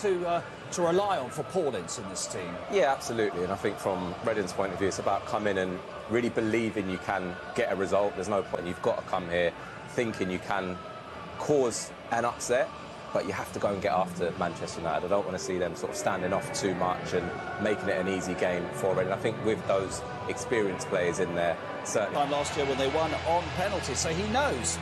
to rely on for Paulins in this team. Yeah, absolutely. And I think from Reading's point of view, it's about coming and really believing you can get a result. There's no point. You've got to come here thinking you can cause an upset, but you have to go and get after Manchester United. I don't want to see them sort of standing off too much and making it an easy game for Reading. I think with those experienced players in there, certainly. Time last year when they won on penalties, so he knows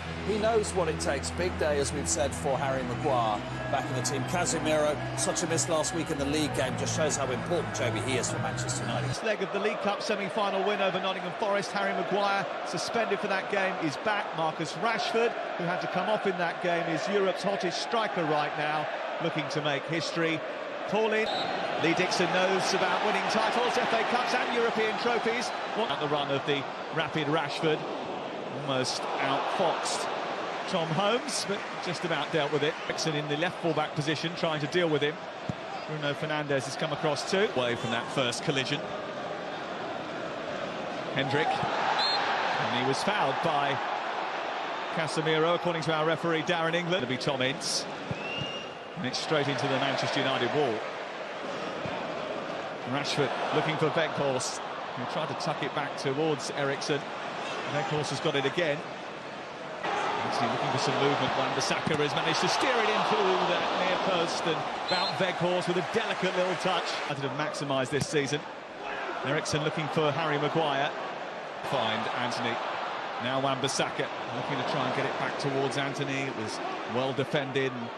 what it takes. Big day, as we've said, for Harry Maguire back in the team. Casemiro, such a miss last week in the league game, just shows how important, Joby, he is for Manchester United. This leg of the League Cup semi-final win over Nottingham Forest. Harry Maguire, suspended for that game, is back. Marcus Rashford, who had to come off in that game, is Europe's hottest striker right now, looking to make history. Paulin, Lee Dixon knows about winning titles, FA Cups and European trophies. At the run of the rapid Rashford, almost outfoxed Tom Holmes, but just about dealt with it. Dixon in the left full-back position, trying to deal with him. Bruno Fernandes has come across too. Away from that first collision. Hendrick, and he was fouled by Casemiro, according to our referee Darren England. It'll be Tom Ince. And it's straight into the Manchester United wall. Rashford looking for Weghorst, who tried to tuck it back towards Eriksen. Weghorst has got it again. Anthony looking for some movement. Wan-Bissaka has managed to steer it into the near post and Wout Weghorst with a delicate little touch. I did have maximised this season. Eriksen looking for Harry Maguire. Find Anthony. Now Wan-Bissaka looking to try and get it back towards Anthony. It was well defended and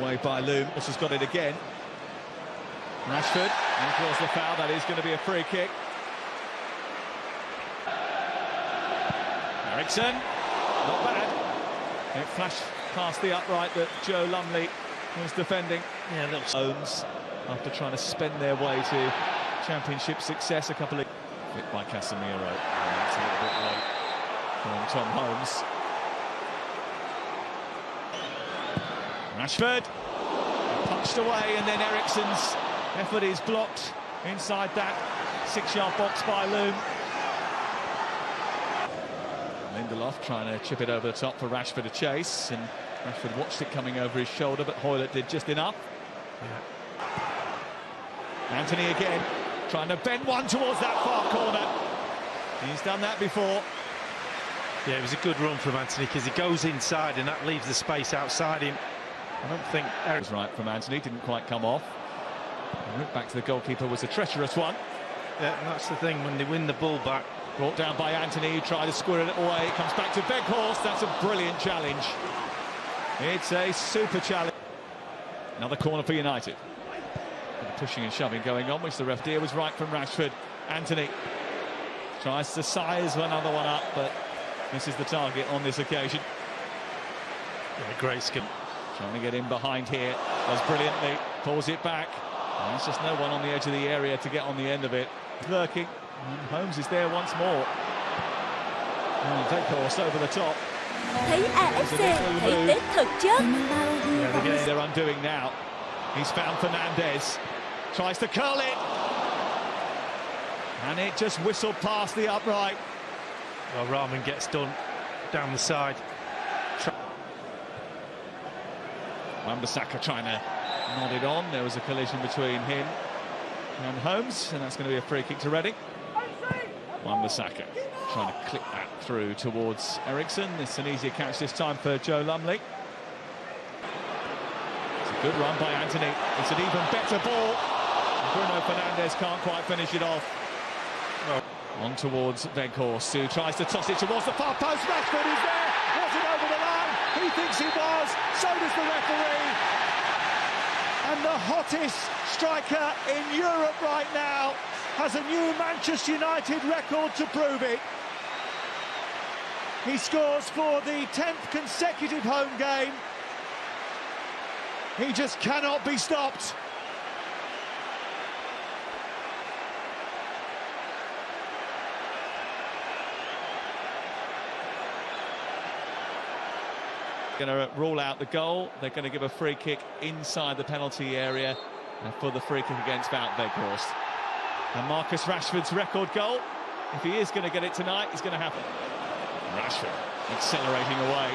away by Loom. Has got it again. Rashford, and draws the foul. That is going to be a free kick. Eriksen, not bad. It flashed past the upright that Joe Lumley was defending. Yeah, little Owens, after trying to spend their way to championship success a couple of... Hit by Casemiro. And that's a little bit late from Tom Holmes. Rashford punched away, and then Eriksen's effort is blocked inside that 6-yard box by Loom. Lindelof trying to chip it over the top for Rashford to chase, and Rashford watched it coming over his shoulder, but Hoylett did just enough. Yeah. Anthony again, trying to bend one towards that far corner. He's done that before. Yeah, it was a good run from Anthony, because he goes inside and that leaves the space outside him. I don't think Eric was right from Anthony, didn't quite come off. The route back to the goalkeeper was a treacherous one. Yeah, and that's the thing, when they win the ball back. Brought down by Anthony, who tried to square it away. It comes back to Weghorst. That's a brilliant challenge. It's a super challenge. Another corner for United. Pushing and shoving going on, which the ref was right from Rashford. Anthony tries to size another one up, but misses the target on this occasion. Yeah, great skill. Trying to get in behind here, does brilliantly, pulls it back. And there's just no one on the edge of the area to get on the end of it. Lurking, and Holmes is there once more. And Weghorst over the top. Thấy AFC, thấy Tết thực chất. They're undoing now. He's found Fernandes, tries to curl it. And it just whistled past the upright. Well, Rahman gets done down the side. Wan-Bissaka trying to nod it on. There was a collision between him and Holmes, and that's going to be a free kick to Reading. Wan-Bissaka trying to click that through towards Eriksen. It's an easier catch this time for Joe Lumley. It's a good run by Anthony. It's an even better ball. Bruno Fernandes can't quite finish it off. On towards Weghorst, who tries to toss it towards the far post. Rashford is there. Was it over the line? He thinks he was. So does the referee. And the hottest striker in Europe right now has a new Manchester United record to prove it. He scores for the 10th consecutive home game. He just cannot be stopped. Going to rule out the goal. They're going to give a free kick inside the penalty area for the free kick against Wout Weghorst. And Marcus Rashford's record goal, if he is going to get it tonight, it's going to happen. Rashford accelerating away,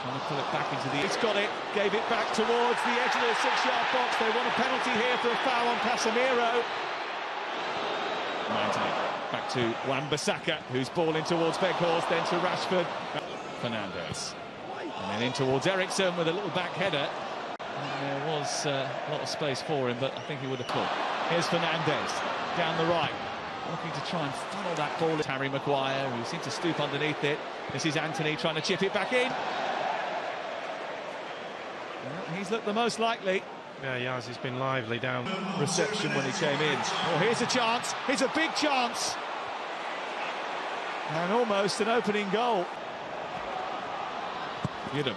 Trying to pull it back into the... He's got it, gave it back towards the edge of the 6-yard box. They want a penalty here for a foul on Casemiro. Anthony, back to Wan-Bissaka, who's ball in towards Weghorst, then to Rashford. Fernandes. And then in towards Eriksen with a little back header. And there was a lot of space for him, but I think he would have pulled. Here's Fernandes, down the right. Looking to try and funnel that ball. It's Harry Maguire, who seemed to stoop underneath it. This is Anthony trying to chip it back in. Well, he's looked the most likely. Yeah, he has. He's been lively down. Reception when he came in. Oh, here's a chance. Here's a big chance. And almost an opening goal. Reading.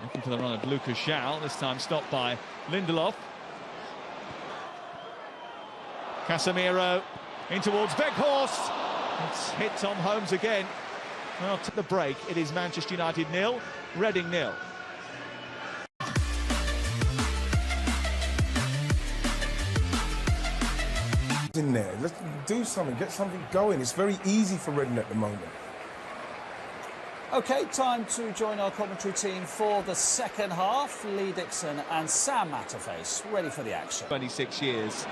Looking for the run of Lucas João. This time stopped by Lindelof. Casemiro in towards Weghorst. It's hit Tom Holmes again. Well, to the break, it is Manchester United 0, Reading 0. In there, let's do something, get something going. It's very easy for Reading at the moment. OK, time to join our commentary team for the second half. Lee Dixon and Sam Matterface ready for the action. 26 years.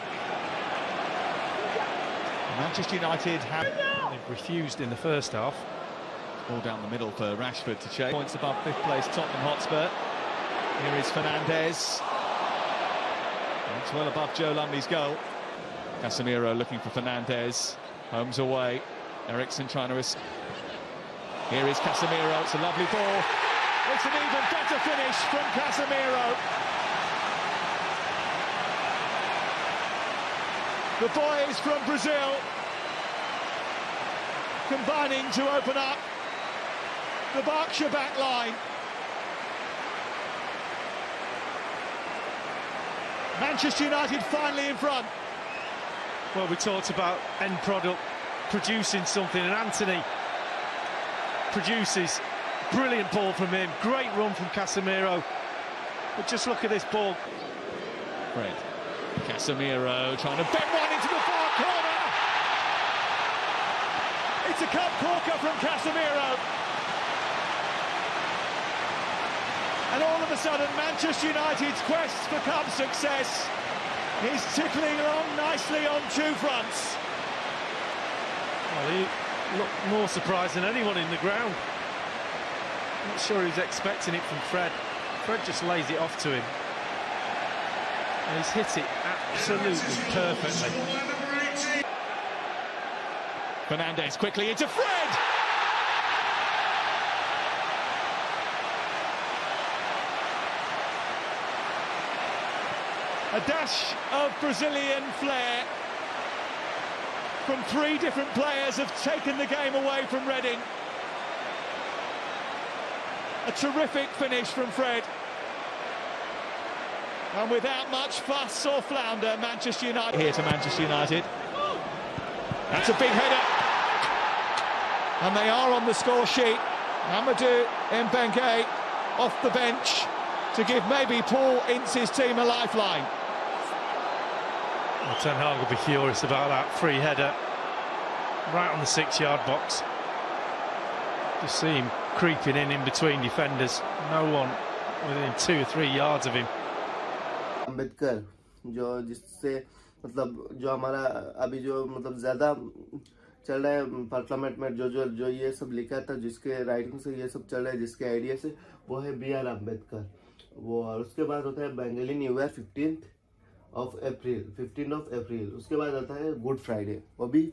Manchester United have... They've refused in the first half. Ball down the middle for Rashford to chase. Points above fifth place Tottenham Hotspur. Here is Fernandes. It's well above Joe Lumley's goal. Casemiro looking for Fernandes. Holmes away. Eriksen trying to... Here is Casemiro. It's a lovely ball. It's an even better finish from Casemiro. The boys from Brazil combining to open up the Berkshire back line. Manchester United finally in front. Well, we talked about end product producing something, and Anthony produces. Brilliant ball from him, great run from Casemiro. But just look at this ball. Fred. Casemiro trying to bend one into the far corner. It's a cup corker from Casemiro. And all of a sudden, Manchester United's quest for cup success is tickling along nicely on two fronts. Well, he looked more surprised than anyone in the ground. Not sure he's expecting it from Fred. Fred just lays it off to him. And he's hit it absolutely perfectly. Fernandes quickly into Fred! A dash of Brazilian flair from three different players have taken the game away from Reading. A terrific finish from Fred. And without much fuss or flounder, Manchester United... Here to Manchester United. That's a big header. And they are on the score sheet. Amadou Mbengue off the bench to give maybe Paul Ince's team a lifeline. Well, Ten Hag will be furious about that free header. Right on the 6-yard box. Just see him creeping in between defenders. No one within 2 or 3 yards of him. Ambedkar जो जिससे मतलब जो हमारा अभी जो मतलब ज़्यादा चल रहा है पार्लियामेंट में जो ये सब लिखा था जिसके राइटिंग से ये सब चल रहा है जिसके आइडिया से वो है बी आर अम्बेडकर वो और उसके बाद होता है Bengali new year 15th of April उसके बाद आता है गुड फ्राइडे वो भी